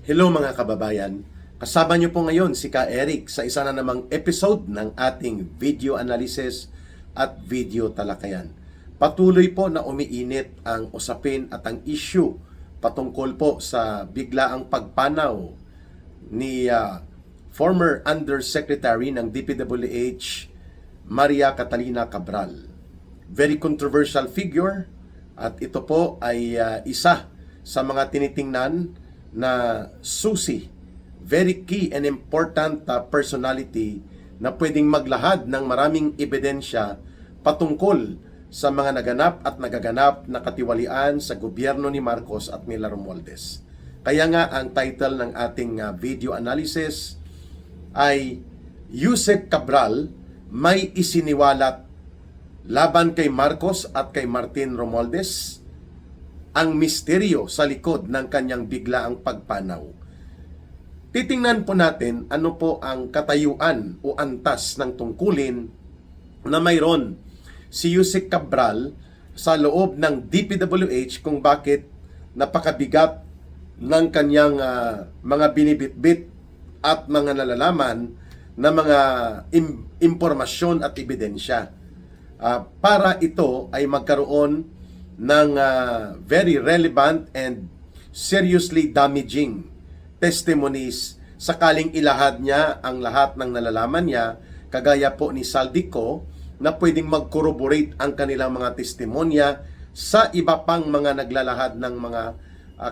Hello mga kababayan, kasama niyo po ngayon si Ka Eric sa isa na namang episode ng ating video analysis at video talakayan. Patuloy po na umiinit ang usapin at ang issue patungkol po sa biglaang pagpanaw ni former Undersecretary ng DPWH Maria Catalina Cabral. Very controversial figure at ito po ay isa sa mga tinitingnan na susi, very key and important personality na pwedeng maglahad ng maraming ebidensya patungkol sa mga naganap at nagaganap na katiwalian sa gobyerno ni Marcos at nila Romualdez. Kaya nga ang title ng ating video analysis ay Yusek Cabral may isiniwalat laban kay Marcos at kay Martin Romualdez, ang misteryo sa likod ng kanyang biglaang pagpanaw. Titingnan po natin ano po ang katayuan o antas ng tungkulin na mayroon si Yusek Cabral sa loob ng DPWH kung bakit napakabigat ng kanyang mga binibitbit at mga nalalaman na mga impormasyon at ebidensya. Para ito ay magkaroon ng very relevant and seriously damaging testimonies sakaling ilahad niya ang lahat ng nalalaman niya, kagaya po ni Saldico, na pwedeng mag-corroborate ang kanilang mga testimonya sa iba pang mga naglalahad ng mga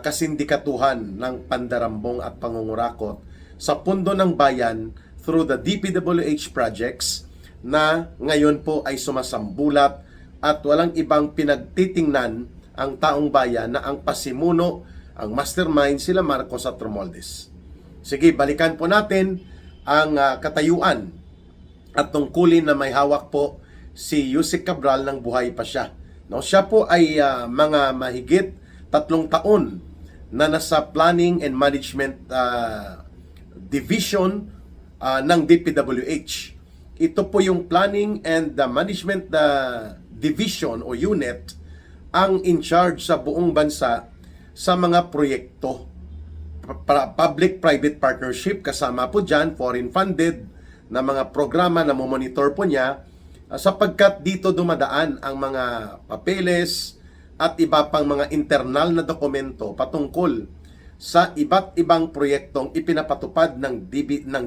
kasindikatuhan ng pandarambong at pangungurakot sa pundo ng bayan through the DPWH projects na ngayon po ay sumasambulat at walang ibang pinagtitingnan ang taong bayan na ang pasimuno, ang mastermind sila Marcos at Romualdez. Sige, balikan po natin ang katayuan at tungkulin na may hawak po si Yusek Cabral ng buhay pa siya. No, siya po ay mga mahigit 3 taon na nasa Planning and Management Division ng DPWH. Ito po yung Planning and Management Division o unit ang in charge sa buong bansa sa mga proyekto. Public-private partnership, kasama po dyan, foreign funded na mga programa na monitor po niya sapagkat dito dumadaan ang mga papeles at iba pang mga internal na dokumento patungkol sa iba't ibang proyektong ipinapatupad ng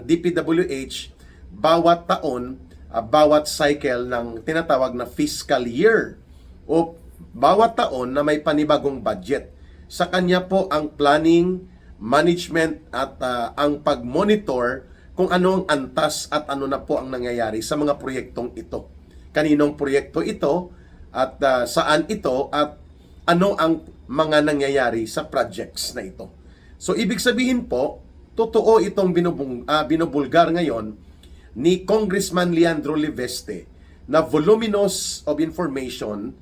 DPWH bawat taon, bawat cycle ng tinatawag na fiscal year o bawat taon na may panibagong budget. Sa kanya po ang planning, management at ang pag-monitor kung ano ang antas at ano na po ang nangyayari sa mga proyektong ito. Kaninong proyekto ito at saan ito at ano ang mga nangyayari sa projects na ito. So ibig sabihin po, totoo itong binubulgar ngayon ni Congressman Leandro Liveste na voluminous of information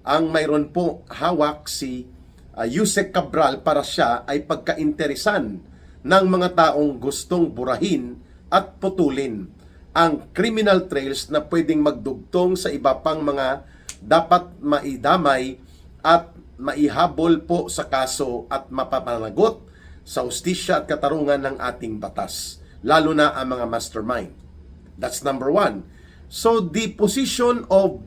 ang mayroon po hawak si Yusek Cabral para siya ay pagkainteresan ng mga taong gustong burahin at putulin ang criminal trails na pwedeng magdugtong sa iba pang mga dapat maidamay at maihabol po sa kaso at mapapanagot sa hustisya at katarungan ng ating batas, lalo na ang mga mastermind. That's number 1. So the position of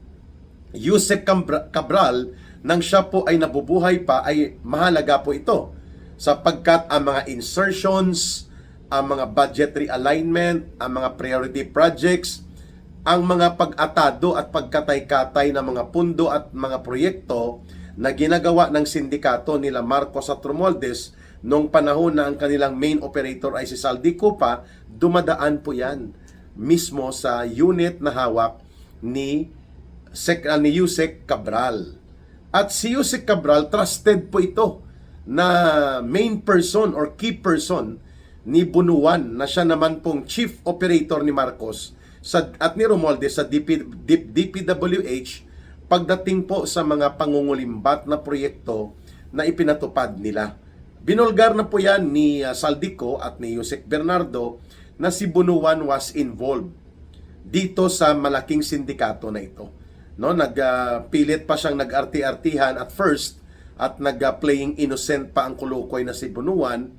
Yusek Cabral nang siya po ay nabubuhay pa ay mahalaga po ito sapagkat ang mga insertions, ang mga budgetary alignment, ang mga priority projects, ang mga pag-atado at pagkatay-katay ng mga pundo at mga proyekto na ginagawa ng sindikato nila Marcos at Romualdez noong panahon na ang kanilang main operator ay si Saldico pa, dumadaan po yan mismo sa unit na hawak ni Yusek Cabral. At si Yusek Cabral, trusted po ito na main person or key person ni Bunuan na siya naman pong chief operator ni Marcos at ni Romualdez sa DPWH pagdating po sa mga pangungulimbat na proyekto na ipinatupad nila. Binulgar na po yan ni Saldico at ni Yusek Bernardo na si Bunuan was involved dito sa malaking sindikato na ito. No, nagpilit pa siyang nag-arti-artihan at first at nag-playing innocent pa ang kulukoy na si Bunuan,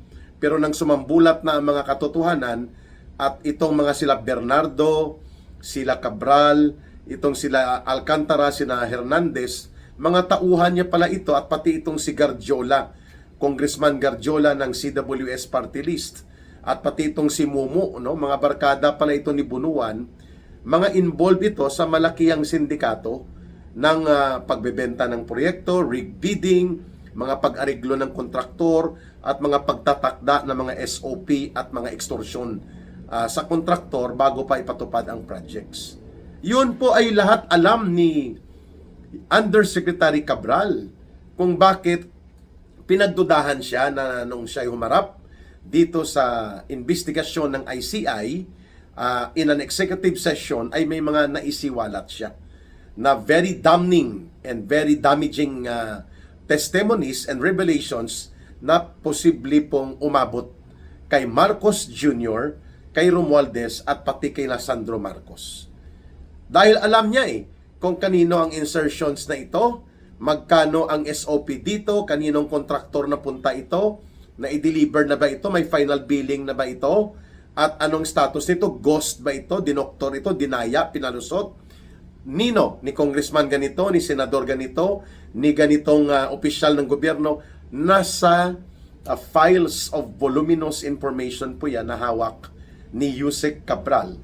Pero nang sumambulat na ang mga katotohanan at itong mga sila Bernardo, sila Cabral, itong sila Alcantara, sina Hernandez, mga tauhan niya pala ito at pati itong si Garjola, Congressman Garjola ng CWS Party List, at pati itong si Mumu, no? Mga barkada pala ito ni Bunuan, mga involved ito sa malakihang sindikato ng pagbebenta ng proyekto, rig bidding, mga pag-ariglo ng kontraktor, at mga pagtatakda ng mga SOP at mga extortion sa kontraktor bago pa ipatupad ang projects. Yun po ay lahat alam ni Undersecretary Cabral kung bakit pinagdudahan siya na nung siya humarap dito sa investigasyon ng ICI in an executive session ay may mga naisiwalat siya na very damning and very damaging testimonies and revelations na posible pong umabot kay Marcos Jr., kay Romualdez at pati kay Sandro Marcos. Dahil alam niya kung kanino ang insertions na ito, magkano ang SOP dito, kaninong kontraktor na punta ito, na i-deliver na ba ito, may final billing na ba ito, at anong status nito, ghost ba ito, dinoktor ito, dinaya, pinalusot, nino, ni congressman ganito, ni senador ganito, ni ganitong opisyal ng gobyerno, nasa files of voluminous information po yan na hawak ni Yusek Cabral.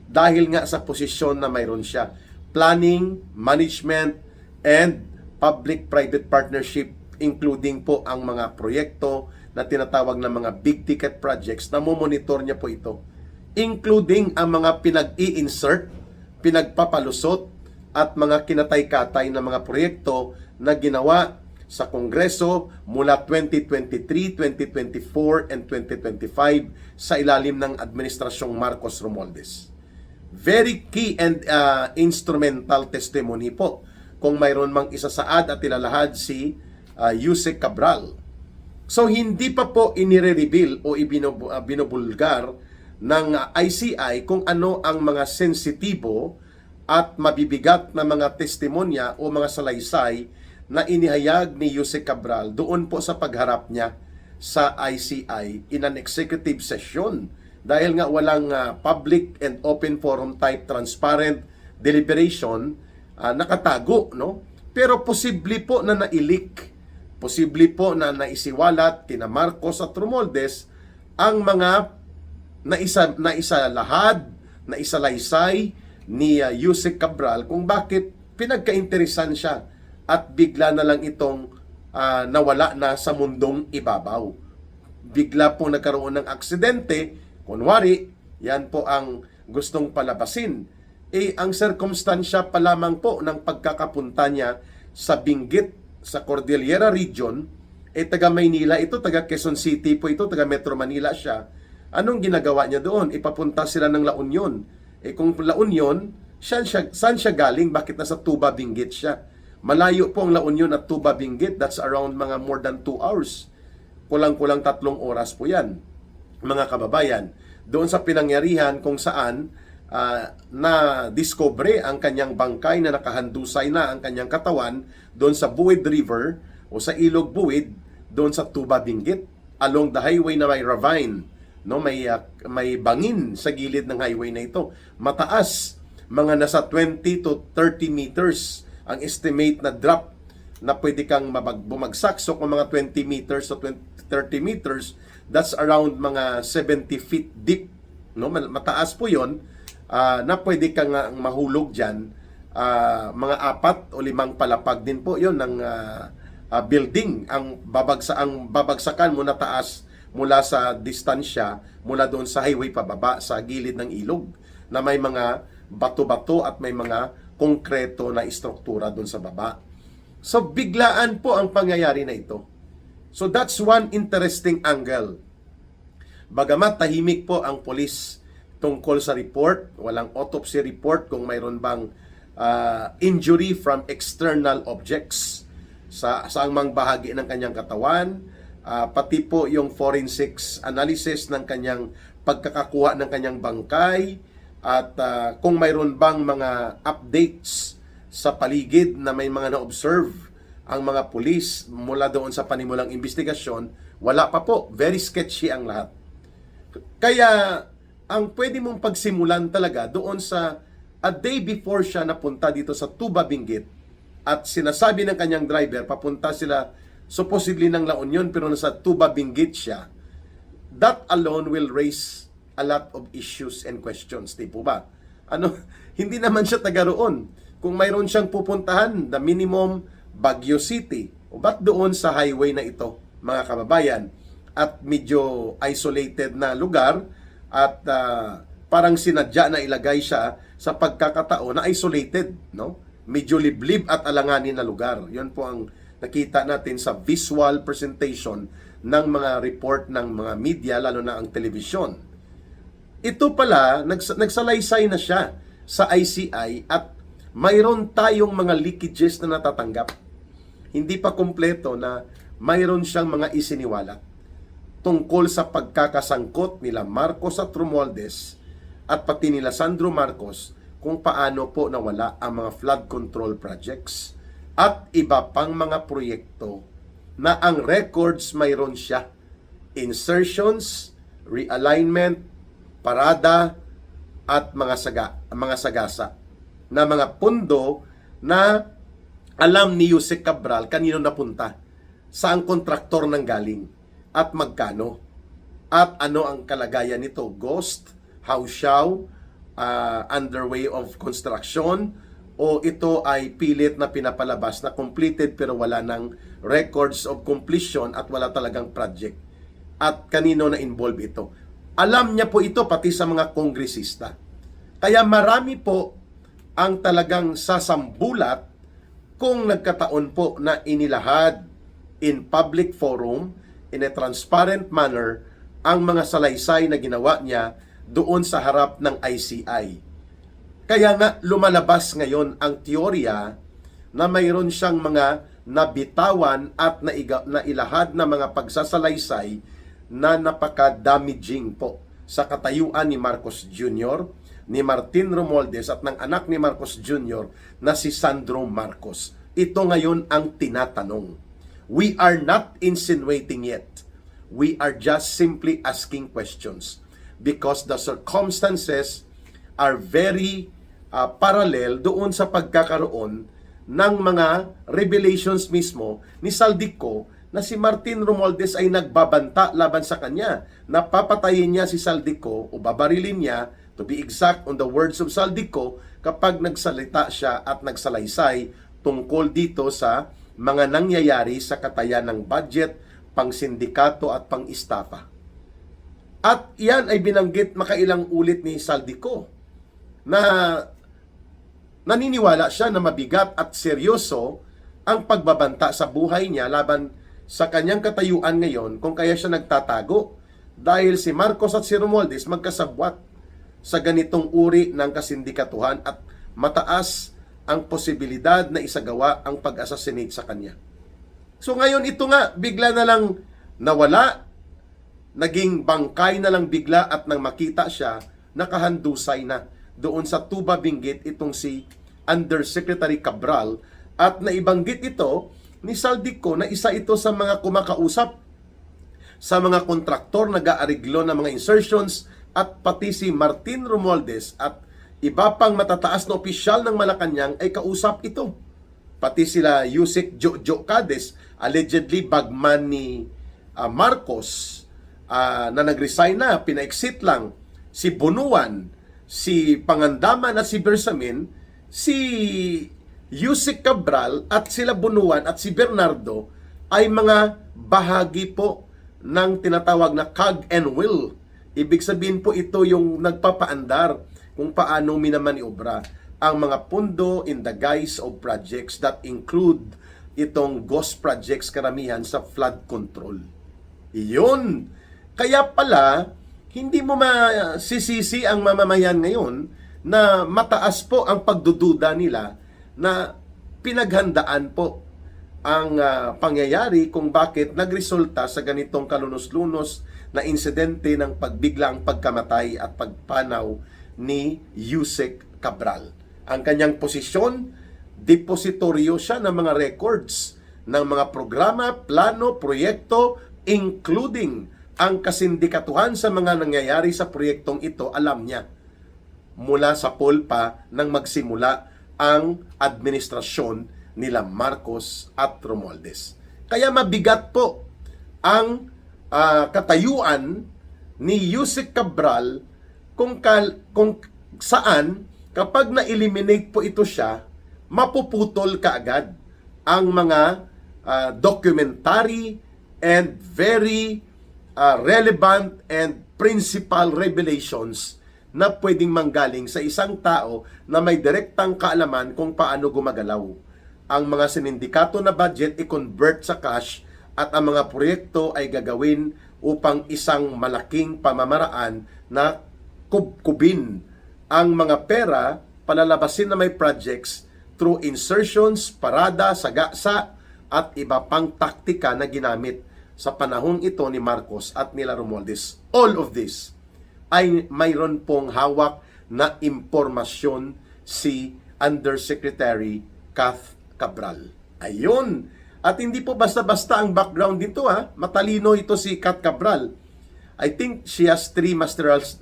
Dahil nga sa posisyon na mayroon siya, planning, management, and public-private partnership, including po ang mga proyekto na tinatawag na mga big ticket projects na monitor niya po ito, including ang mga pinag-i-insert, pinagpapalusot, at mga kinatay-katay na mga proyekto na ginawa sa Kongreso mula 2023, 2024, and 2025 sa ilalim ng Administrasyong Marcos Romualdez. Very key and instrumental testimony po kung mayroon mang isasaad at ilalahad si Yusek Cabral. So hindi pa po inire-reveal o binubulgar ng ICI kung ano ang mga sensitibo at mabibigat na mga testimonya o mga salaysay na inihayag ni Yusek Cabral doon po sa pagharap niya sa ICI in an executive session. Dahil nga walang public and open forum type transparent deliberation, nakatago, no? Pero posible po na nailik, posible po na naisiwalat kina Marcos at Romualdez ang mga naisalahad, naisalaysay ni Yusek Cabral kung bakit pinagkainteresan siya at bigla na lang itong nawala na sa mundong ibabaw. Bigla po nagkaroon ng aksidente, kunwari, yan po ang gustong palabasin. Ang circumstansya pa lamang po ng pagkakapunta niya sa Benguet, sa Cordillera Region, taga Maynila ito, taga Quezon City po ito, taga Metro Manila siya. Anong ginagawa niya doon? Ipapunta sila ng La Union. Kung La Union, saan siya galing? Bakit nasa Tuba, Benguet siya? Malayo po ang La Union at Tuba, Benguet. That's around mga more than 2 hours. Kulang-kulang 3 oras po yan, mga kababayan. Doon sa pinangyarihan kung saan na-discover ang kanyang bangkay na nakahandusay na ang kanyang katawan doon sa Buwid River o sa Ilog Buwid doon sa Tuba, Benguet. Along the highway na may ravine, no? May bangin sa gilid ng highway na ito. Mataas, mga nasa 20 to 30 meters ang estimate na drop na pwede kang bumagsak. So kung mga 20 meters to 30 meters, that's around mga 70 feet deep. No? Mataas po yon na pwede kang mahulog dyan. Mga 4 o 5 palapag din po yon ng building. Ang babagsakan mo na taas mula sa distansya, mula doon sa highway pababa sa gilid ng ilog na may mga bato-bato at may mga konkreto na istruktura doon sa baba. So biglaan po ang pangyayari na ito. So that's one interesting angle. Bagamat tahimik po ang polis tungkol sa report, walang autopsy report kung mayroon bang injury from external objects sa saang mang bahagi ng kanyang katawan, pati po yung forensics analysis ng kanyang pagkakakuha ng kanyang bangkay, at kung mayroon bang mga updates sa paligid na may mga na-observe ang mga pulis mula doon sa panimulang investigasyon, Wala pa po. Very sketchy ang lahat. Kaya, ang pwede mong pagsimulan talaga doon sa a day before siya napunta dito sa Tuba Benguet at sinasabi ng kanyang driver, papunta sila supposedly ng La Union pero nasa Tuba Benguet siya, that alone will raise a lot of issues and questions. Di po ba? Hindi naman siya taga roon. Kung mayroon siyang pupuntahan, the minimum Baguio City, o ba't doon sa highway na ito, mga kababayan, at medyo isolated na lugar, at parang sinadya na ilagay siya sa pagkakataon na isolated, no? Medyo liblib at alanganin na lugar. Yun po ang nakita natin sa visual presentation ng mga report ng mga media, lalo na ang telebisyon. Ito pala, nagsalaysay na siya sa ICI at mayroon tayong mga leakages na natatanggap. Hindi pa kumpleto na mayroon siyang mga isiniwalat tungkol sa pagkakasangkot nila Marcos at Romualdez at pati nila Sandro Marcos kung paano po nawala ang mga flood control projects at iba pang mga proyekto na ang records mayroon siya. Insertions, realignment, parada, at mga sagasa na mga pundo na alam ni Yusek Cabral kanino napunta, saang kontraktor nang galing, at magkano, at ano ang kalagayan nito, ghost, hausiaw, underway of construction, o ito ay pilit na pinapalabas na completed pero wala ng records of completion at wala talagang project. At kanino na involve ito. Alam niya po ito pati sa mga kongresista. Kaya marami po ang talagang sasambulat kung nagkataon po na inilahad in public forum in a transparent manner ang mga salaysay na ginawa niya doon sa harap ng ICI. Kaya nga lumalabas ngayon ang teorya na mayroon siyang mga nabitawan at nailahad na mga pagsasalaysay na napaka-damaging po sa katayuan ni Marcos Jr., ni Martin Romualdez at ng anak ni Marcos Jr. na si Sandro Marcos. Ito ngayon ang tinatanong. We are not insinuating yet. We are just simply asking questions because the circumstances are very parallel doon sa pagkakaroon ng mga revelations mismo ni Saldico na si Martin Romualdez ay nagbabanta laban sa kanya. Napapatayin niya si Saldico o babarilin niya, to be exact on the words of Saldico, kapag nagsalita siya at nagsalaysay tungkol dito sa mga nangyayari sa katayan ng budget, pang-sindikato at pang-istafa. At yan ay binanggit makailang ulit ni Saldico na naniniwala siya na mabigat at seryoso ang pagbabanta sa buhay niya laban sa kanyang katayuan ngayon kung kaya siya nagtatago dahil si Marcos at si Romualdez magkasabwat sa ganitong uri ng kasindikatuhan at mataas ang posibilidad na isagawa ang pag-assassinate sa kanya. So ngayon ito nga, bigla na lang nawala, naging bangkay na lang bigla at nang makita siya, nakahandusay na doon sa Tuba Benguet itong si Undersecretary Cabral at naibanggit ito ni Saldico na isa ito sa mga kumakausap sa mga kontraktor nag-aariglo ng mga insertions at pati si Martin Romualdez at iba pang matataas na opisyal ng Malacanang ay kausap ito. Pati sila Yusek Jojo Cades, allegedly bagman ni Marcos na nag-resign na, pina-exit lang, si Bunuan, si Pangandaman at si Bersamin, si Yusek Cabral at sila Bunuan at si Bernardo ay mga bahagi po ng tinatawag na cog and will. Ibig sabihin po ito yung nagpapaandar kung paano minamaniobra ang mga pundo in the guise of projects that include itong ghost projects karamihan sa flood control. Iyon. Kaya pala, hindi mo masisisi ang mamamayan ngayon na mataas po ang pagdududa nila na pinaghandaan po ang pangyayari kung bakit nagresulta sa ganitong kalunos-lunos na insidente ng pagbiglang pagkamatay at pagpanaw ni Yusek Cabral. Ang kanyang posisyon, depositoryo siya ng mga records ng mga programa, plano, proyekto, including ang kasindikatuhan sa mga nangyayari sa proyektong ito, alam niya mula sa poll pa nang magsimula ang administrasyon nila Marcos at Romualdez. Kaya mabigat po ang katayuan ni Yusek Cabral kung saan kapag na-eliminate po ito siya, mapuputol kaagad ang mga documentary and very relevant and principal revelations na pwedeng manggaling sa isang tao na may direktang kaalaman kung paano gumagalaw ang mga sinindikato na budget i-convert sa cash at ang mga proyekto ay gagawin upang isang malaking pamamaraan na kubkubin ang mga pera, palalabasin na may projects through insertions, parada, sagasa at iba pang taktika na ginamit sa panahong ito ni Marcos at nila Romualdez. All of this ay mayroon pong hawak na impormasyon si Undersecretary Kath Cabral. Ayun. At hindi po basta-basta ang background dito Matalino ito si Kath Cabral. I think she has 3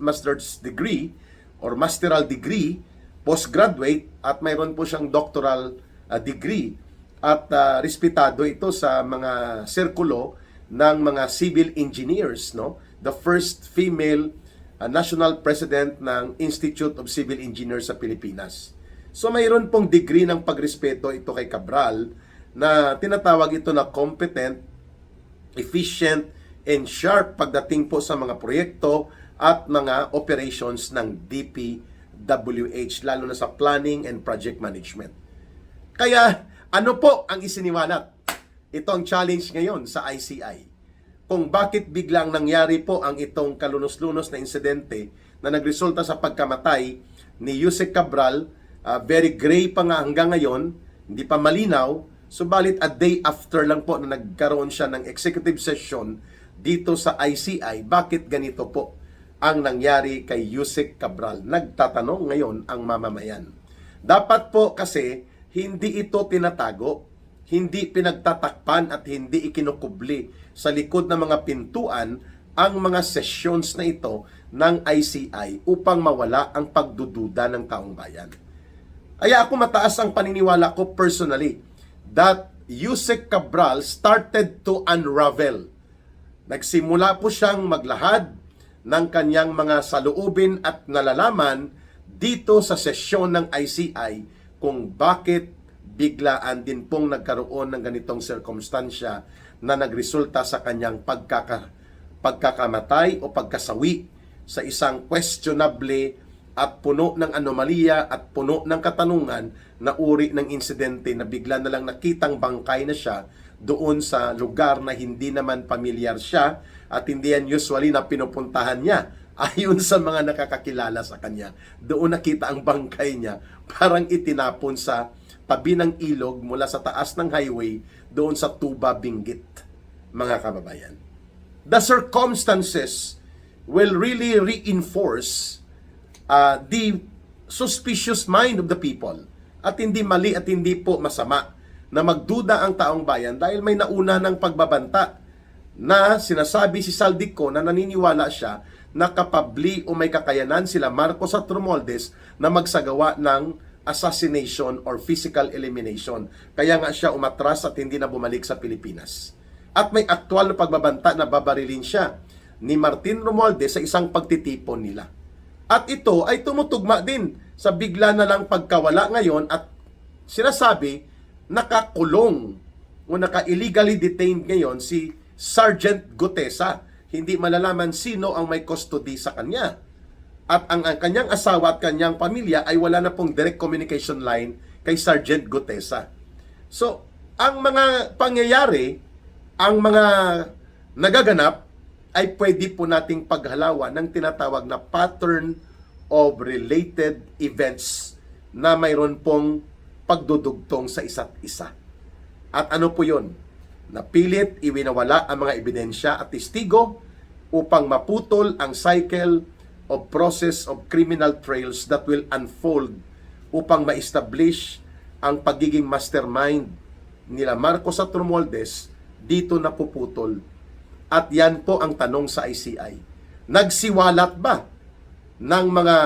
master's degree or masteral degree, postgraduate, at mayroon po siyang doctoral degree. At respetado ito sa mga sirkulo ng mga civil engineers, no? The first female national president ng Institute of Civil Engineers sa Pilipinas. So mayroon pong degree ng pagrespeto ito kay Cabral na tinatawag ito na competent, efficient, and sharp pagdating po sa mga proyekto at mga operations ng DPWH, lalo na sa planning and project management. Kaya ano po ang isiniwalat? Ito ang challenge ngayon sa ICI. Kung bakit biglang nangyari po ang itong kalunos-lunos na insidente na nagresulta sa pagkamatay ni Yusek Cabral, very gray pa nga hanggang ngayon, hindi pa malinaw, subalit a day after lang po na nagkaroon siya ng executive session dito sa ICI, bakit ganito po ang nangyari kay Yusek Cabral? Nagtatanong ngayon ang mamamayan. Dapat po kasi hindi ito tinatago, hindi pinagtatakpan at hindi ikinukubli sa likod ng mga pintuan ang mga sessions na ito ng ICI upang mawala ang pagdududa ng taong bayan. Kaya ako mataas ang paniniwala ko personally that Yusek Cabral started to unravel. Nagsimula po siyang maglahad ng kanyang mga saloobin at nalalaman dito sa sesyon ng ICI kung bakit biglaan din pong nagkaroon ng ganitong sirkumstansya na nagresulta sa kanyang pagkakamatay o pagkasawi sa isang questionable at puno ng anomalya at puno ng katanungan na uri ng insidente na bigla na lang nakitang bangkay na siya doon sa lugar na hindi naman pamilyar siya at hindi yan usually na pinupuntahan niya. Ayon sa mga nakakakilala sa kanya, doon nakita ang bangkay niya, parang itinapon sa tabi ng ilog mula sa taas ng highway doon sa Tuba, Benguet, mga kababayan. The circumstances will really reinforce the suspicious mind of the people. At hindi mali at hindi po masama na magduda ang taong bayan dahil may nauna ng pagbabanta na sinasabi si Saldico na naniniwala siya na kapabli o may kakayanan sila Marcos at Romualdez na magsagawa ng assassination or physical elimination. Kaya nga siya umatras at hindi na bumalik sa Pilipinas. At may aktual na pagbabanta na babarilin siya ni Martin Romualdez sa isang pagtitipon nila. At ito ay tumutugma din sa bigla na lang pagkawala ngayon at sinasabi nakakulong o naka-illegally detained ngayon si Sergeant Gutesa. Hindi malalaman sino ang may custody sa kanya. At ang kanyang asawa at kanyang pamilya ay wala na pong direct communication line kay Sergeant Gutesa. So, ang mga pangyayari, ang mga nagaganap, ay pwede po nating paghalawan ng tinatawag na pattern of related events na mayroon pong pagdudugtong sa isa't isa. At ano po yun? Napilit iwinawala ang mga ebidensya at testigo upang maputol ang cycle of process of criminal trails that will unfold upang ma-establish ang pagiging mastermind nila Marcos at Romualdez. Dito napuputol At yan po ang tanong sa ICI. Nagsiwalat ba ng mga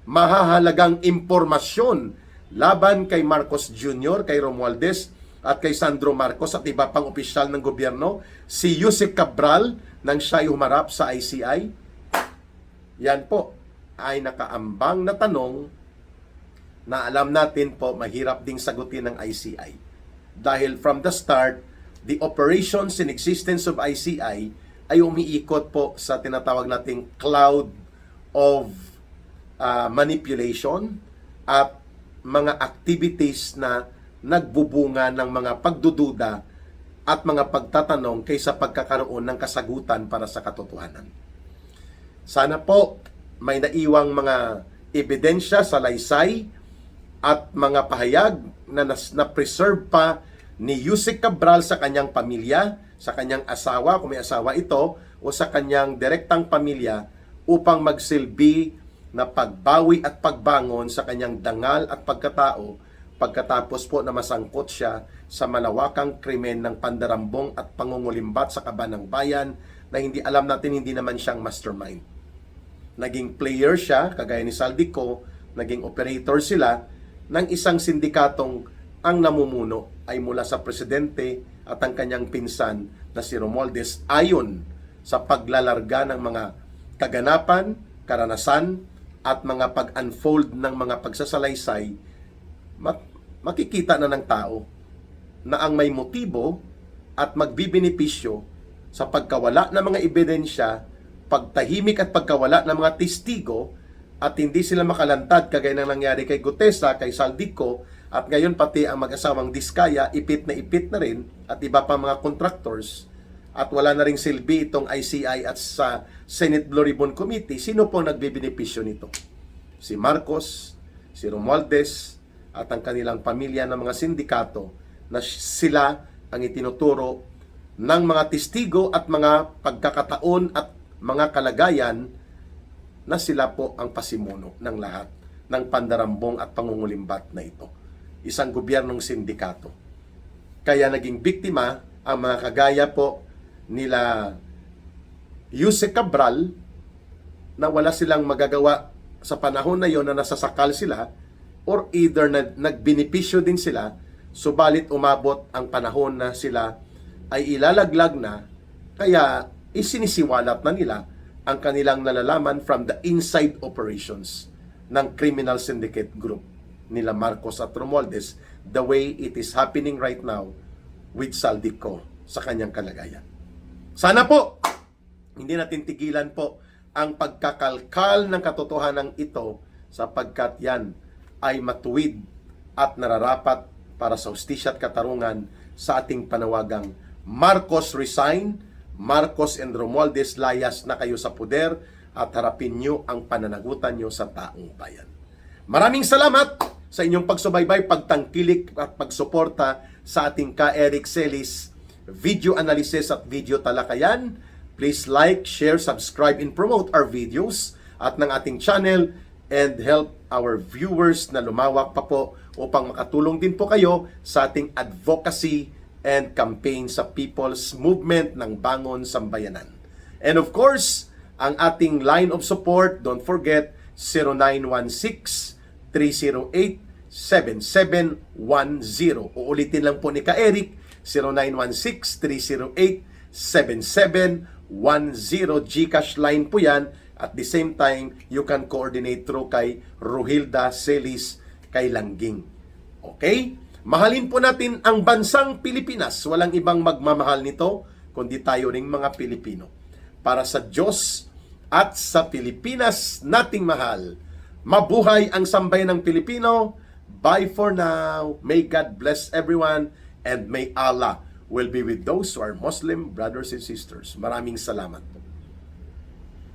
mahahalagang impormasyon laban kay Marcos Jr., kay Romualdez, at kay Sandro Marcos at iba pang opisyal ng gobyerno, si Yusek Cabral nang siya'y humarap sa ICI? Yan po ay nakaambang na tanong na alam natin po mahirap ding sagutin ng ICI. Dahil from the start, the operations in existence of ICI ay umiikot po sa tinatawag nating cloud of manipulation at mga activities na nagbubunga ng mga pagdududa at mga pagtatanong kaysa pagkakaroon ng kasagutan para sa katotohanan. Sana po may naiwang mga ebidensya sa laysay at mga pahayag na preserve pa ni Yusek Cabral sa kanyang pamilya, sa kanyang asawa, kung may asawa ito, o sa kanyang direktang pamilya upang magsilbi na pagbawi at pagbangon sa kanyang dangal at pagkatao pagkatapos po na masangkot siya sa malawakang krimen ng pandarambong at pangungulimbat sa kaban ng bayan na hindi alam natin, hindi naman siyang mastermind. Naging player siya, kagaya ni Saldico, naging operator sila ng isang sindikatong ang namumuno ay mula sa presidente at ang kanyang pinsan na si Romualdez ayon sa paglalarga ng mga kaganapan, karanasan at mga pag-unfold ng mga pagsasalaysay. Makikita na ng tao na ang may motibo at magbibenepisyo sa pagkawala ng mga ebidensya, pagtahimik at pagkawala ng mga testigo at hindi sila makalantad kagaya ng nangyari kay Gutesa, kay Saldico at ngayon pati ang mag-asawang Diskaya ipit na rin at iba pa mga contractors at wala na ring silbi itong ICI at sa Senate Blue Ribbon Committee. Sino po nagbibenepisyo nito? Si Marcos, si Romualdez at ang kanilang pamilya ng mga sindikato na sila ang itinuturo ng mga testigo at mga pagkakataon at mga kalagayan na sila po ang pasimuno ng lahat ng pandarambong at pangungulimbat na ito. Isang gobyernong sindikato. Kaya naging biktima ang mga kagaya po nila Yusek Cabral na wala silang magagawa sa panahon na yon na nasasakal sila or either nagbenepisyo din sila, subalit umabot ang panahon na sila ay ilalaglag na, kaya isinisiwalat na nila ang kanilang nalalaman from the inside operations ng criminal syndicate group nila Marcos at Romualdez, the way it is happening right now with Saldico sa kanyang kalagayan. Sana po, hindi natin tigilan po ang pagkakalkal ng katotohanan ito sapagkat yan ay matuwid at nararapat para sa hustisya at katarungan sa ating panawagang Marcos resign, Marcos and Romualdez layas na kayo sa puder at harapin nyo ang pananagutan nyo sa taong bayan. Maraming salamat sa inyong pagsubaybay, pagtangkilik at pagsuporta sa ating Ka-Eric Celis video analysis at video talakayan. Please like, share, subscribe, and promote our videos at ng ating channel and help our viewers na lumawak pa po upang makatulong din po kayo sa ating advocacy and campaign sa People's Movement ng Bangon Sambayanan. And of course, ang ating line of support, don't forget, 0916-308-7710. Uulitin lang po ni Ka-Eric, 0916-308-7710. GCash line po yan. At the same time, you can coordinate through kay Rohilda Celis kay Langging. Okay? Mahalin po natin ang bansang Pilipinas. Walang ibang magmamahal nito, kundi tayo ring mga Pilipino. Para sa Diyos at sa Pilipinas nating mahal. Mabuhay ang sambayan ng Pilipino. Bye for now. May God bless everyone and may Allah will be with those who are Muslim brothers and sisters. Maraming salamat po.